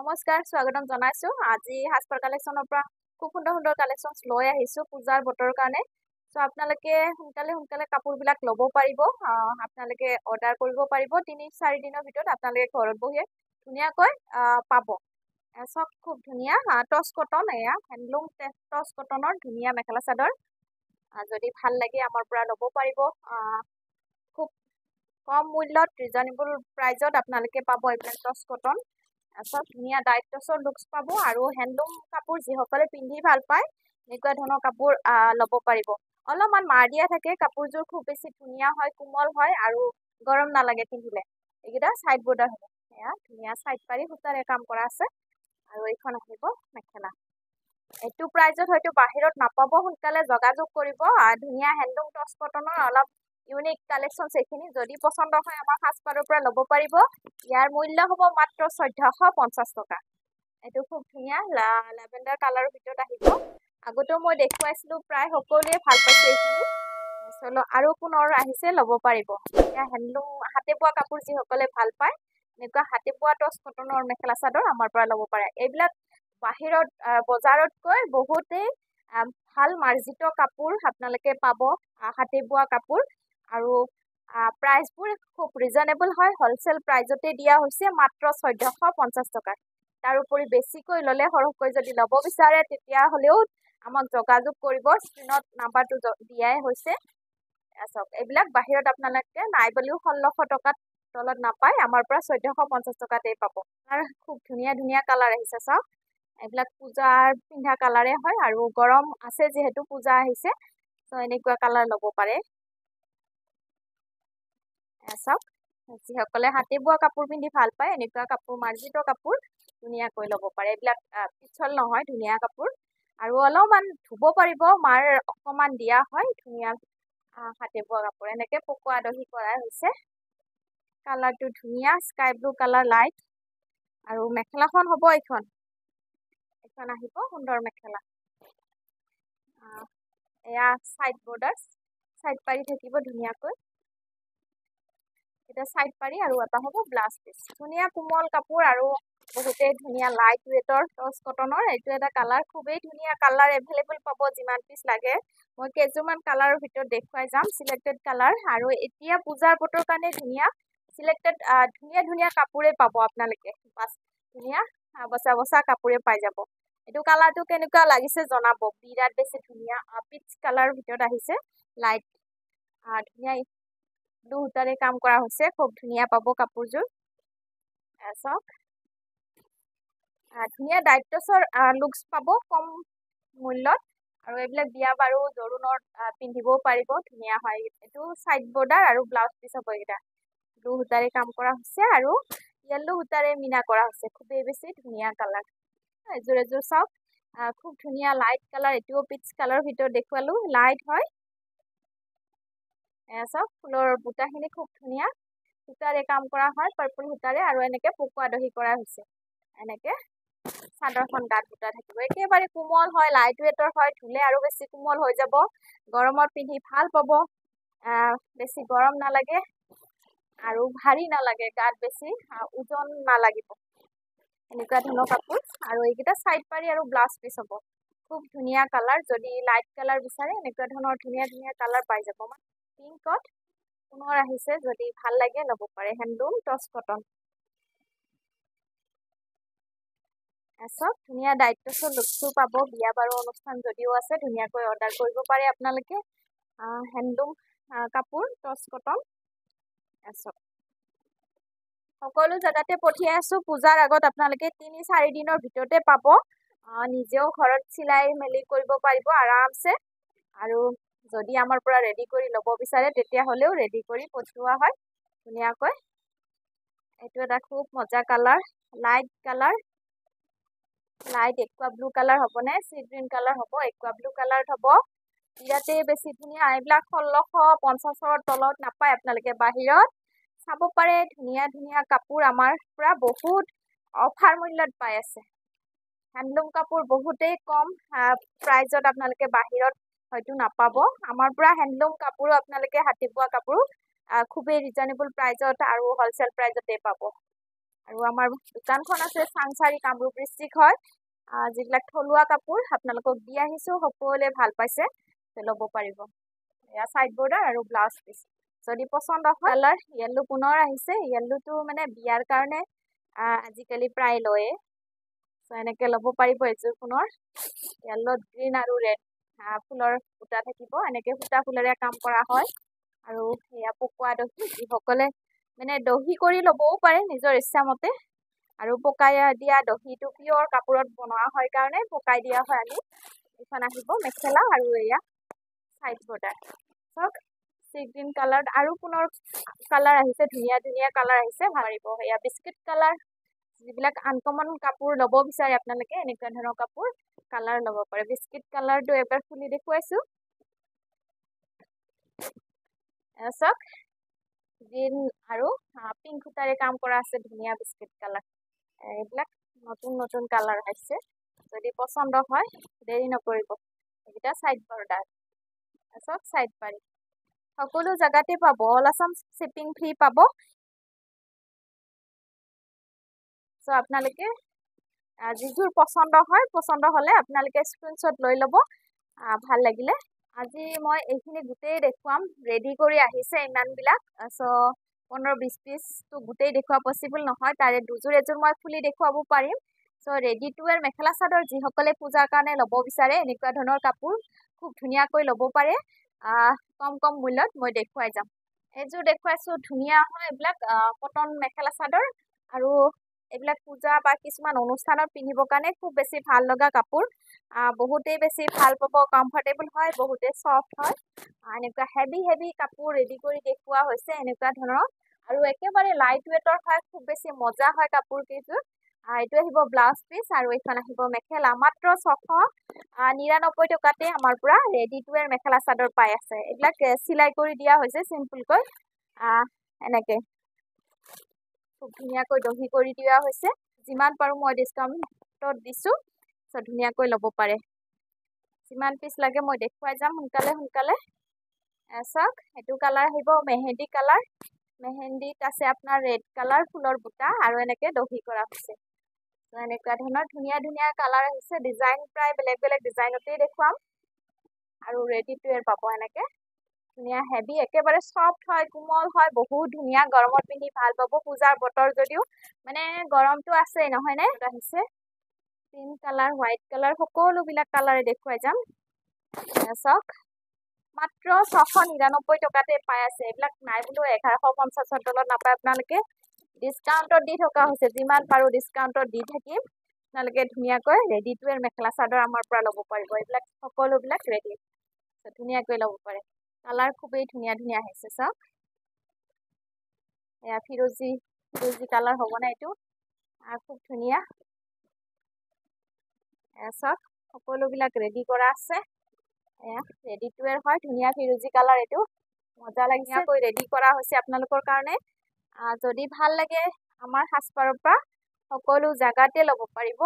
নমস্কাৰ স্বাগতম জনাইছো আজি হাসপাৰ কালেকশনৰ পৰা খুব সুন্দৰ কালেকশনছ লৈ আহিছো পূজাৰ বতৰ কাৰণে সো আপোনালোকে সোনকালে কাপোৰবিলাক ল'ব পাৰিব আপোনালোকে অৰ্ডাৰ কৰিব পাৰিব 3-4 দিনৰ ভিতৰত আপোনালোকে ঘৰত বহি ধুনীয়াকৈ পাব সব খুব ধুনীয়া টচ কটন এয়া হ্যান্ডলুম টচ কটনৰ ধুনীয়া মেখেলা চাদৰ যদি ভাল লাগে আমাৰ পৰা ল'ব পাৰিব খুব কম মূল্যত ৰিজনেবল প্ৰাইজত আপোনালোকে পাব এইবিলাক টচ কটন সব ধুনীয়া ডাইট টচৰ লুকস পাব আৰু হ্যান্ডলুম কাপোৰ যিসকলে পিন্ধি ভাল পায় এনেকুৱা ধৰণৰ কাপোৰ ল'ব পাৰিব অলপমান মাৰ দিয়া থাকে কাপোৰযোৰ খুব বেছি ধুনীয়া হয় কোমল হয় আৰু গৰম নালাগে পিন্ধিলে এইকেইটা সাইড বৰ্ডাৰ হ'ব এয়া ধুনীয়া সাইড পাৰি সূতাৰে কাম কৰা আছে আৰু এইখন আহিব মেখেলা এইটো প্ৰাইজত হয়তো বাহিৰত নাপাব সোনকালে যোগাযোগ কৰিব ধুনীয়া হ্যান্ডলুম টচ কটনৰ অলপ ইউনিক কালেকশনছ এইখিনি যদি পছন্দ হয় আমাৰ হাসপাৰৰ পৰা ল'ব পাৰিব ইয়াৰ মূল্য হ'ব মাত্ৰ 1450 টকা এইটো খুব ধুনীয়া ল্যাভেণ্ডাৰ কালাৰৰ ভিতৰত আহিব আগতেও মই দেখুৱাইছিলো প্ৰায় সকলোৱে ভাল পাইছে এইখিনি চলো আৰু পুনৰ আহিছে ল'ব পাৰিব এতিয়া হ্যান্ডলুম হাতে বোৱা কাপোৰ যিসকলে ভাল পায় এনেকুৱা হাতে বোৱা টচ কটনৰ মেখেলা চাদৰ আমাৰ পৰা ল'ব পাৰে এইবিলাক বাহিৰত বজাৰতকৈ বহুতেই ভাল মাৰ্জিত কাপোৰ আপোনালোকে পাব হাতে বোৱা কাপোৰ আৰু প্ৰাইচবোৰ খুব ৰিজনেবল হয় হোলসেল প্ৰাইজতে দিয়া হৈছে মাত্ৰ 1450 টকা তাৰোপৰি বেছিকৈ ল'লে সৰহকৈ যদি ল'ব বিচাৰে তেতিয়া হ'লেও আমাক যোগাযোগ কৰিব স্ক্ৰিনত নাম্বাৰটো দিয়াই হৈছে সব এইবিলাক বাহিৰত আপোনালোকে নাই বলিও 1600 টকাত তলত নাপায় আমাৰ পৰা 1450 টকাতেই পাব আৰু খুব ধুনীয়া কালাৰ আহিছে সব এইবিলাক পূজাৰ পিন্ধা কালাৰে হয় আৰু গৰম আছে যেহেতু পূজা আহিছে তো এনেকুৱা কালাৰ ল'ব পাৰে সব যিসকলে হাতে বোৱা কাপোৰ পিন্ধি ভাল পায় এনেকুৱা কাপোৰ মাৰ্জিত কাপোৰ ধুনীয়াকৈ ল'ব পাৰে এইবিলাক পিছল নহয় ধুনীয়া কাপোৰ আৰু অলপমান ধুব পাৰিব মাৰ অকমান দিয়া হয় ধুনীয়া হাতে বোৱা কাপোৰ এনেকে পকোৱা দহি কৰা হৈছে কালাৰটো ধুনীয়া স্কাই ব্লু কালাৰ লাইট আৰু মেখেলাখন হ'ব এইখন আহিব সুন্দৰ মেখেলা এয়া সাইড বৰ্ডাৰ সাইড পাৰি থাকিব ধুনীয়াকৈ এটা সাইড পাৰি আৰু এটা হ'ব ব্লাউজ পিস ধুনীয়া কোমল কাপোৰ আৰু বহুতে ধুনীয়া লাইট ওয়েটৰ টচ কটনৰ এইটো এটা কালাৰ খুবেই ধুনীয়া কালাৰ এভেইলেবল পাব যিমান পিস লাগে মই কেইজোৰমান কালাৰৰ ভিতৰত দেখুৱাই যাম সিলেক্টেড কালাৰ আৰু এতিয়া পূজাৰ বতৰ কাৰণে ধুনীয়া সিলেক্টেড ধুনীয়া কাপোৰে পাব আপোনালোকে বাস ধুনীয়া বসা কাপোৰে পাই যাব এইটো কালাৰটো কেনেকুৱা লাগিছে জনাব বিৰাট বেছি ধুনীয়া পিচ কালাৰৰ ভিতৰত আহিছে লাইট ধুনীয়া ব্লু সূতাৰে কাম কৰা হৈছে খুব ধুনীয়া পাব কাপোৰযোৰ সব ধুনীয়া ডাইট টচৰ লুকস পাব কম মূল্যত আৰু এইবিলাক বিয়া বাৰু জোৰোণত পিন্ধিবও পাৰিব ধুনীয়া হয় এইটো সাইড বৰ্ডাৰ আৰু ব্লাউজ পিস হ'ব এইটা ব্লু সূতাৰে কাম কৰা হৈছে আৰু ইয়েলো সূতাৰে মিনা কৰা হৈছে খুবেই বেছি ধুনীয়া কালাৰ এযোৰ সব খুব ধুনীয়া লাইট কালাৰ এটোও পিচ কালাৰৰ ভিতৰত দেখুৱালো লাইট হয় সব ফুলৰ বুটাখিনি খুব ধুনীয়া সূতাৰে কাম কৰা হয় পাৰ্পল সূতাৰে আৰু এনেকে পকোৱা দহি কৰা হৈছে এনেকে চাদৰখন গাত বুটা থাকিব একেবাৰে কোমল হয় লাইট ওয়েটৰ হয় ধুলে আৰু বেছি কোমল হৈ যাব গৰমত পিন্ধি ভাল পাব বেছি গৰম নালাগে আৰু ভাৰী নালাগে গাত বেছি ওজন নালাগিব এনেকুৱা ধৰণৰ কাপোৰ আৰু এইকেইটা সাইড পাৰি আৰু ব্লাউজ পিস হ'ব খুব ধুনীয়া কালাৰ যদি লাইট কালাৰ বিচাৰে এনেকুৱা ধৰণৰ ধুনীয়া কালাৰ পাই যাব পিংকত পুনৰ আহিছে যদি ভাল লাগে ল'ব পাৰে হ্যান্ডলুম টচ কটন সব ধুনীয়া ডাইট টচৰ লুকসটো পাব বিয়া বাৰু অনুষ্ঠান যদিও আছে ধুনীয়াকৈ অৰ্ডাৰ কৰিব পাৰে আপোনালোকে হ্যান্ডলুম কাপোৰ টচ কটন সব সকলো জায়গাতে পঠিয়াই আছো পূজাৰ আগত আপোনালোকে 3-4 দিনৰ ভিতৰতে পাব নিজেও ঘৰত চিলাই মেলি কৰিব পাৰিব আৰামছে আৰু যদি আমাৰ পৰা ৰেডি কৰি ল'ব বিচাৰে তেতিয়া হ'লেও ৰেডি কৰি পঠিওৱা হয় ধুনীয়াকৈ এইটো এটা খুব মজা কালাৰ লাইট একুৱা ব্লু কালাৰ হ'বনে সি গ্ৰীন কালাৰ হ'ব একুৱা ব্লু কালাৰ হ'ব ইয়াতে বেছি ধুনীয়া এইবিলাক 1650ৰ তলত নাপায় আপোনালোকে বাহিৰত চাব পাৰে ধুনীয়া কাপোৰ আমাৰ পৰা বহুত অফাৰ মূল্যত পাই আছে হ্যান্ডলুম কাপোৰ বহুতেই কম প্ৰাইজত আপোনালোকে বাহিৰত হয়তো নাপাব আমাৰ পৰা হ্যান্ডলুম কাপোৰো আপোনালোকে হাতে বোৱা কাপোৰ খুবেই ৰিজনেবল প্ৰাইজত আৰু হোলসেল প্ৰাইজতে পাব আৰু আমাৰ দোকানখন আছে চাংচাৰি কামৰূপ ডিষ্ট্ৰিক্ট হয় যিবিলাক থলুৱা কাপোৰ আপোনালোকক দি আহিছোঁ সকলোৱে ভাল পাইছে ল'ব পাৰিব এয়া সাইড বৰ্ডাৰ আৰু ব্লাউজ পিচ যদি পছন্দ হয় কালাৰ য়েল্লো পুনৰ আহিছে য়েল্লোটো মানে বিয়াৰ কাৰণে আজিকালি প্ৰায় লয়ে সো এনেকৈ ল'ব পাৰিব এযোৰ পুনৰ য়েল্লো গ্ৰীণ আৰু ৰেড ফুলৰ সূতা থাকিব এনেকৈ সূতা ফুলেৰে কাম কৰা হয় আৰু এয়া পকোৱা দহি যিসকলে মানে দহি কৰি ল'বও পাৰে নিজৰ ইচ্ছামতে আৰু পকাই দিয়া দহিটো পিয়ৰ কাপোৰত বনোৱা হয় কাৰণে পকাই দিয়া হয় আমি এইখন আহিব মেখেলা আৰু এয়া সাইড বৰ্ডাৰ চাওক সি গ্ৰীণ কালাৰ আৰু পুনৰ কালাৰ আহিছে ধুনীয়া ধুনীয়া কালাৰ আহিছে পাৰিব এয়া বিস্কিট কালাৰ যিবিলাক আনকমন কাপোৰ ল'ব বিচাৰে আপোনালোকে এনেকুৱা ধৰণৰ কাপোৰ কালাৰ ল'ব পাৰে বিস্কিট কালাৰটো এবাৰ খুলি দেখুৱাইছোঁ চাওক গ্ৰীণ আৰু পিংক সূতাৰে কাম কৰা আছে ধুনীয়া বিস্কিট কালাৰ এইবিলাক নতুন নতুন কালাৰ আহিছে যদি পছন্দ হয় দেৰি নকৰিব এইকেইটা সাইড বৰ্ডাৰ চাওক সাইড পাৰি সকলো জেগাতে পাব অল আছাম শ্বিপিং ফ্ৰী পাব সো আপোনালোকে যিযোৰ পছন্দ হয় পছন্দ হ'লে আপোনালোকে স্ক্ৰীনশ্বট লৈ ল'ব ভাল লাগিলে আজি মই এইখিনি গোটেই দেখুৱাম ৰেডি কৰি আহিছে ইমানবিলাক সো 15-20 পিচটো গোটেই দেখুওৱা পচিবল নহয় তাৰে দুযোৰ এযোৰ মই খুলি দেখুৱাব পাৰিম so ready to ৱেৰ mekhela chador যিসকলে পূজাৰ কাৰণে ল'ব বিচাৰে এনেকুৱা ধৰণৰ কাপোৰ খুব ধুনীয়াকৈ ল'ব পাৰে কম কম মূল্যত মই দেখুৱাই যাম এইযোৰ দেখুৱাইছোঁ ধুনীয়া হয় এইবিলাক কটন মেখেলা চাদৰ আৰু এইবিলাক পূজা বা কিছুমান অনুষ্ঠানত পিন্ধিবৰ কাৰণে খুব বেছি ভাল লগা কাপোৰ বহুতেই বেছি ভাল পাব কমফৰ্টেবল হয় বহুতেই ছফ্ট হয় এনেকুৱা হেভি হেভি কাপোৰ ৰেডি কৰি দেখুওৱা হৈছে এনেকুৱা ধৰণৰ আৰু একেবাৰে লাইট ৱেটৰ হয় খুব বেছি মজা হয় কাপোৰ কেইযোৰ এইটো আহিব ব্লাউজ পিচ আৰু এইখন আহিব মেখেলা মাত্ৰ 699 টকাতে আমাৰ পৰা ৰেডি টু ৱেৰ মেখেলা চাদৰ পাই আছে এইবিলাক চিলাই কৰি দিয়া হৈছে চিম্পলকৈ এনেকৈ খুব ধুনীয়াকৈ দহি কৰি দিয়া হৈছে যিমান পাৰোঁ মই ডিছকাউণ্টত দিছোঁ চ' ধুনীয়াকৈ ল'ব পাৰে যিমান পিচ লাগে মই দেখুৱাই যাম সোনকালে সোনকালে চাওক এইটো কালাৰ আহিব মেহেন্দি কালাৰ মেহেন্দিত আছে আপোনাৰ ৰেড কালাৰ ফুলৰ বুটা আৰু এনেকৈ দহি কৰা হৈছে এনেকুৱা ধৰণৰ ধুনীয়া ধুনীয়া কালাৰ আহিছে ডিজাইন প্ৰায় বেলেগ বেলেগ ডিজাইনতেই দেখুৱাম আৰু ৰেডি টু ৱেৰ পাব এনেকৈ ধুনীয়া হেভি একেবাৰে ছফ্ট হয় কোমল হয় বহুত ধুনীয়া গৰমত পিন্ধি ভাল পাব পূজাৰ বতৰ যদিও মানে গৰমটো আছেই নহয়নে আহিছে পিংক কালাৰ হোৱাইট কালাৰ সকলোবিলাক কালাৰে দেখুৱাই যাম চাওক মাত্ৰ 699 টকাতে পাই আছে এইবিলাক নাই বোলো 1150ৰ তলত নাপায় আপোনালোকে ডিছকাউণ্টত দি থকা হৈছে যিমান পাৰোঁ ডিছকাউণ্টত দি থাকিম আপোনালোকে ধুনীয়াকৈ ৰেডি টু ৱেৰ মেখেলা চাদৰ আমাৰ পৰা ল'ব পাৰিব এইবিলাক সকলোবিলাক ৰেডি ধুনীয়াকৈ ল'ব পাৰে কালাৰ খুবেই ধুনীয়া ধুনীয়া আহিছে চাওক এয়া ফিৰোজি কালাৰ হ'বনে এইটো খুব ধুনীয়া চাওক সকলোবিলাক ৰেডি কৰা আছে এয়া ৰেডি টু ৱেৰ হয় ধুনীয়া ফিৰোজি কালাৰ এইটো মজা লাগিছে ৰেডি কৰা হৈছে আপোনালোকৰ কাৰণে যদি ভাল লাগে আমাৰ সাজপাৰৰ পৰা সকলো জেগাতে ল'ব পাৰিব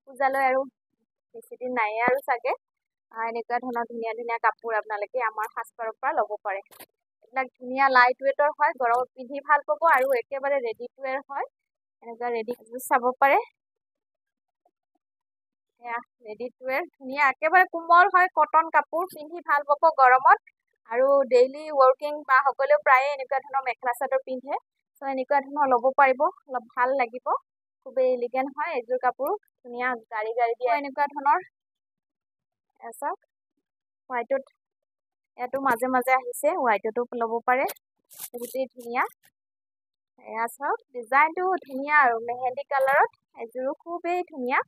পূজালৈ আৰু বেছিদিন নাইয়ে আৰু চাগে এনেকুৱা ধৰণৰ ধুনীয়া ধুনীয়া কাপোৰ আপোনালোকে আমাৰ সাজপাৰৰ পৰা ল'ব পাৰে এইবিলাক ধুনীয়া লাইট ৱেটৰ হয় গৰমত পিন্ধি ভাল পাব আৰু একেবাৰে ৰেডি টু ৱেৰ হয় এনেকুৱা ৰেডি চাব পাৰে এয়া ৰেডি টু ৱেৰ ধুনীয়া একেবাৰে কোমল হয় কটন কাপোৰ পিন্ধি ভাল পাব গৰমত আৰু ডেইলি ৱৰ্কিং বা সকলেও প্ৰায়ে এনেকুৱা ধৰণৰ মেখেলা চাদৰ পিন্ধে চ' এনেকুৱা ধৰণৰ ল'ব পাৰিব অলপ ভাল লাগিব খুবেই এলিগেণ্ট হয় এইযোৰ কাপোৰ ধুনীয়া গাড়ী দিয়া এনেকুৱা ধৰণৰ চাওক হোৱাইটত ইয়াতো মাজে মাজে আহিছে হোৱাইটতো ল'ব পাৰে বহুতেই ধুনীয়া এয়া চাওক ডিজাইনটো ধুনীয়া আৰু মেহেন্দি কালাৰত এযোৰো খুবেই ধুনীয়া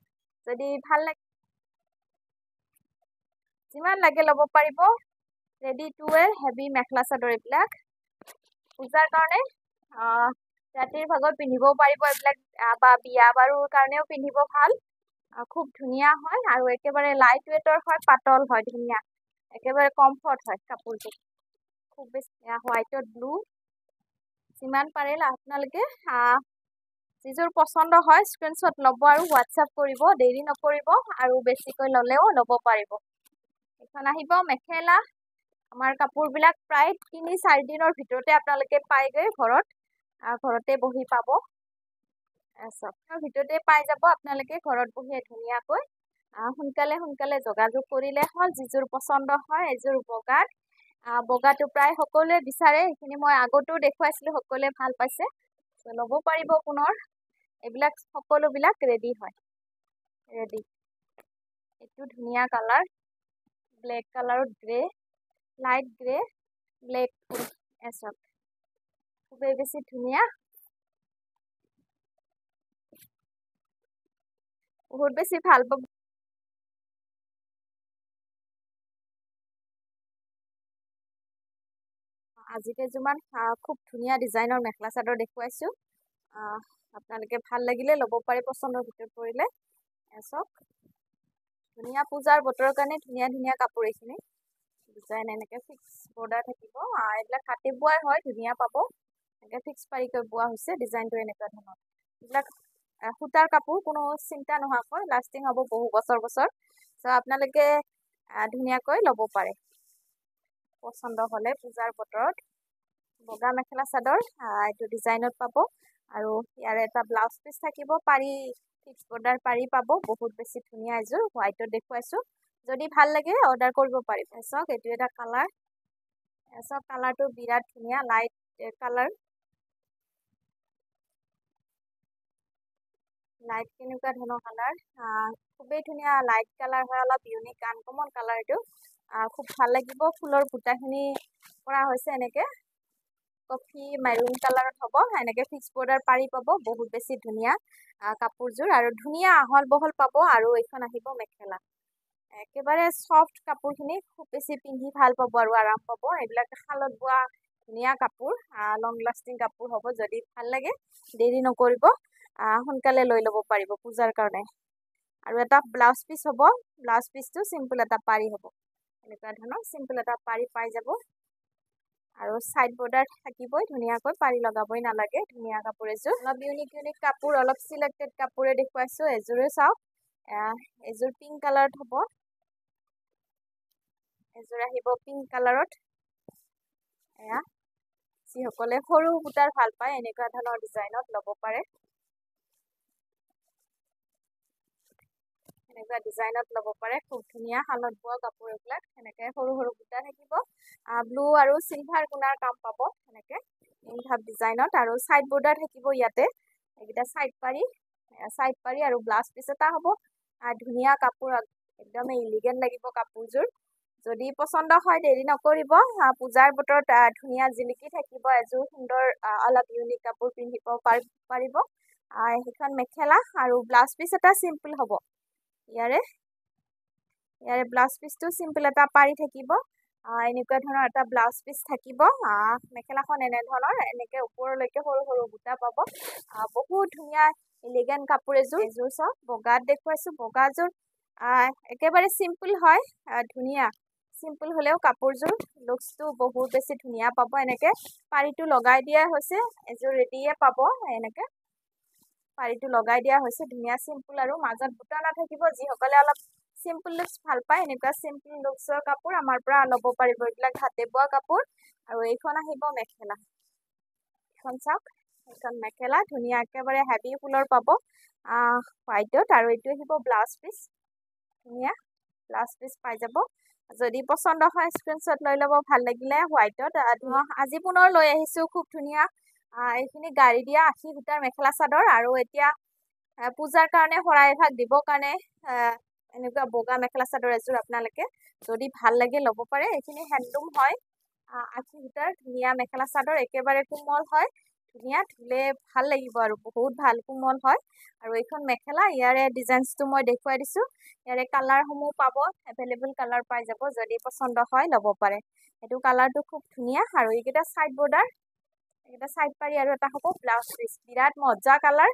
যদি ভাল লাগে যিমান লাগে ল'ব পাৰিব ready to ৱেৰ heavy mekhela chador এইবিলাক পূজাৰ কাৰণে ৰাতিৰ ভাগত পিন্ধিবও পাৰিব এইবিলাক বা বিয়া বাৰুৰ কাৰণেও পিন্ধিব ভাল খুব ধুনীয়া হয় আৰু একেবাৰে লাইট ৱেটৰ হয় পাতল হয় ধুনীয়া একেবাৰে কমফৰ্ট হয় কাপোৰটো খুব বেছি হোৱাইটত ব্লু যিমান পাৰে আপোনালোকে যিযোৰ পচন্দ হয় স্ক্ৰীনশ্বট ল'ব আৰু হোৱাটছআপ কৰিব দেৰি নকৰিব আৰু বেছিকৈ ল'লেও ল'ব পাৰিব এইখন আহিব মেখেলা আমাৰ কাপোৰবিলাক প্ৰায় 3-4 দিনৰ ভিতৰতে আপোনালোকে পাইগৈ ঘৰতে বহি পাব চবৰ ভিতৰতে পাই যাব আপোনালোকে ঘৰত বহিয়ে ধুনীয়াকৈ সোনকালে সোনকালে যোগাযোগ কৰিলে হ'ল যিযোৰ পচন্দ হয় এযোৰ বগাটো প্ৰায় সকলোৱে বিচাৰে এইখিনি মই আগতো দেখুৱাইছিলোঁ সকলোৱে ভাল পাইছে ল'ব পাৰিব পুনৰ এইবিলাক সকলোবিলাক ৰেডি হয় ৰেডি এইটো ধুনীয়া কালাৰ ব্লেক কালাৰত গ্ৰে লাইট গ্ৰে ব্লেক এচক খুবেই বেছি ধুনীয়া বহুত বেছি ভাল পাব আজি কেইযোৰমান খুব ধুনীয়া ডিজাইনৰ মেখেলা চাদৰ দেখুৱাইছোঁ আপোনালোকে ভাল লাগিলে ল'ব পাৰে পচন্দৰ ভিতৰত পৰিলে চাওক ধুনীয়া পূজাৰ বতৰৰ কাৰণে ধুনীয়া ধুনীয়া কাপোৰ এইখিনি ডিজাইন এনেকৈ ফিক্স বৰ্ডাৰ থাকিব এইবিলাক কাটি বোৱাই হয় ধুনীয়া পাব এনেকৈ ফিক্স পাৰিকৈ বোৱা হৈছে ডিজাইনটো এনেকুৱা ধৰণৰ এইবিলাক সূতাৰ কাপোৰ কোনো চিন্তা নোহোৱাকৈ লাষ্টিং হ'ব বহু বছৰ চ' আপোনালোকে ধুনীয়াকৈ ল'ব পাৰে পচন্দ হ'লে পূজাৰ বতৰত বগা মেখেলা চাদৰ এইটো ডিজাইনত পাব আৰু ইয়াৰে এটা ব্লাউজ পিচ থাকিব পাৰি ফিক্স বৰ্ডাৰ পাৰি পাব বহুত বেছি ধুনীয়া এযোৰ হোৱাইটত দেখুৱাইছোঁ যদি ভাল লাগে অৰ্ডাৰ কৰিব পাৰিব চাওক এইটো এটা কালাৰ চাওক কালাৰটো বিৰাট ধুনীয়া লাইট কালাৰ লাইট কেনেকুৱা ধৰণৰ কালাৰ খুবেই ধুনীয়া লাইট কালাৰ হয় অলপ ইউনিক আনকমন কালাৰ এইটো খুব ভাল লাগিব ফুলৰ বুটাখিনি কৰা হৈছে এনেকৈ কফি মেৰুন কালাৰত হ'ব এনেকৈ ফিক্স বৰ্ডাৰ পাৰি পাব বহুত বেছি ধুনীয়া কাপোৰযোৰ আৰু ধুনীয়া আহল বহল পাব আৰু এইখন আহিব মেখেলা একেবাৰে চফ্ট কাপোৰখিনি খুব বেছি পিন্ধি ভাল পাব আৰু আৰাম পাব এইবিলাক শালত বোৱা ধুনীয়া কাপোৰ লং লাষ্টিং কাপোৰ হ'ব যদি ভাল লাগে দেৰি নকৰিব সোনকালে লৈ ল'ব পাৰিব পূজাৰ কাৰণে আৰু এটা ব্লাউজ পিচ হ'ব ব্লাউজ পিচটো চিম্পল এটা পাৰি হ'ব এনেকুৱা ধৰণৰ চিম্পল এটা পাৰি পাই যাব আৰু ছাইড বৰ্ডাৰ থাকিবই ধুনীয়াকৈ পাৰি লগাবই নালাগে ধুনীয়া কাপোৰ এযোৰ অলপ ইউনিক ইউনিক কাপোৰ অলপ চিলেক্টেড কাপোৰে দেখুৱাইছোঁ এযোৰে চাওক এযোৰ পিংক কালাৰত হ'ব এযোৰ আহিব পিংক কালাৰত এয়া যিসকলে সৰু বুটাৰ ভাল পায় এনেকুৱা ধৰণৰ ডিজাইনত ল'ব পাৰে এনেকুৱা ডিজাইনত ল'ব পাৰে খুব ধুনীয়া শালত বোৱা কাপোৰ এইবিলাক এনেকৈ সৰু সৰু বুটা থাকিব ব্লু আৰু চিলভাৰ গুণাৰ কাম পাব এনেকৈ ইনভাৱ ডিজাইনত আৰু ছাইড বৰ্ডাৰ থাকিব ইয়াতে এইকেইটা ছাইড পাৰি আৰু ব্লাউজ পিচ এটা হ'ব ধুনীয়া কাপোৰ একদমেই ইলিগেণ্ট লাগিব কাপোৰযোৰ যদি পচন্দ হয় দেৰি নকৰিব পূজাৰ বতৰত ধুনীয়া জিলিকি থাকিব এযোৰ সুন্দৰ অলপ ইউনিক কাপোৰ পিন্ধিব পাৰিব সেইখন মেখেলা আৰু ব্লাউজ পিচ এটা চিম্পল হ'ব ইয়াৰে ব্লাউজ পিচটো চিম্পল এটা পাৰি থাকিব এনেকুৱা ধৰণৰ এটা ব্লাউজ পিচ থাকিব মেখেলাখন এনেধৰণৰ এনেকৈ ওপৰলৈকে সৰু সৰু বুটা পাব বহুত ধুনীয়া ইলিগেণ্ট কাপোৰ এযোৰ চাওক বগাত দেখুৱাইছোঁ বগাযোৰ একেবাৰে চিম্পল হয় ধুনীয়া চিম্পল হ'লেও কাপোৰযোৰ লুকচটো বহুত বেছি ধুনীয়া পাব এনেকৈ পাৰিটো লগাই দিয়া হৈছে এযোৰ ৰেডিয়ে পাব এনেকৈ পাৰিটো লগাই দিয়া হৈছে ধুনীয়া চিম্পল আৰু মাজত বুটা নাথাকিব যিসকলে অলপ চিম্পল লুকছ ভাল পায় এনেকুৱা চিম্পল লুকছৰ কাপোৰ আমাৰ পৰা ল'ব পাৰিব এইবিলাক হাতে বোৱা কাপোৰ আৰু এইখন আহিব মেখেলা এইখন চাওক এইখন মেখেলা ধুনীয়া একেবাৰে হেভি ফুলৰ পাব হোৱাইটত আৰু এইটো আহিব ব্লাউজ পিচ ধুনীয়া ব্লাউজ পিচ পাই যাব যদি পচন্দ হয় স্ক্ৰীনশ্বট লৈ ল'ব ভাল লাগিলে হোৱাইটত আজি পুনৰ লৈ আহিছোঁ খুব ধুনীয়া এইখিনি গাড়ী দিয়া 80 সূতাৰ মেখেলা চাদৰ আৰু এতিয়া পূজাৰ কাৰণে শৰাইভাগ দিবৰ কাৰণে এনেকুৱা বগা মেখেলা চাদৰ এযোৰ আপোনালোকে যদি ভাল লাগে ল'ব পাৰে এইখিনি হেণ্ডলুম হয় 80 সূতাৰ ধুনীয়া মেখেলা চাদৰ একেবাৰে কোমল হয় ধুনীয়া ধুলে ভাল লাগিব আৰু বহুত ভাল কোমল হয় আৰু এইখন মেখেলা ইয়াৰে ডিজাইনছটো মই দেখুৱাই দিছোঁ ইয়াৰে কালাৰসমূহ পাব এভেইলেবল কালাৰ পাই যাব যদি পচন্দ হয় ল'ব পাৰে এইটো কালাৰটো খুব ধুনীয়া আৰু এইকেইটা ছাইড বৰ্ডাৰ এইকেইটা ছাইড পাৰি আৰু এটা হ'ব ব্লাউজ পিচ বিৰাট মজা কালাৰ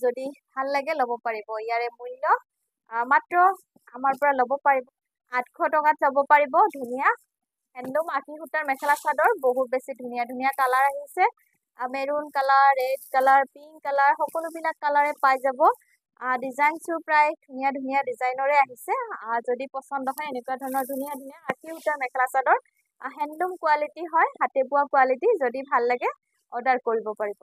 যদি ভাল লাগে ল'ব পাৰিব ইয়াৰে মূল্য মাত্ৰ আমাৰ পৰা ল'ব পাৰিব 800 টকাত ল'ব পাৰিব ধুনীয়া হেণ্ডলুম 80 সূতাৰ মেখেলা চাদৰ বহুত বেছি ধুনীয়া ধুনীয়া কালাৰ আহিছে maroon colour red colour pink colour সকলোবিলাক কালাৰে পাই যাব ডিজাইনছো প্ৰায় ধুনীয়া ধুনীয়া ডিজাইনৰে আহিছে যদি পচন্দ হয় এনেকুৱা ধৰণৰ ধুনীয়া ধুনীয়া 80 সূতাৰ মেখেলা চাদৰ হেণ্ডলুম কোৱালিটি হয় হাতে বোৱা কোৱালিটি যদি ভাল লাগে অৰ্ডাৰ কৰিব পাৰিব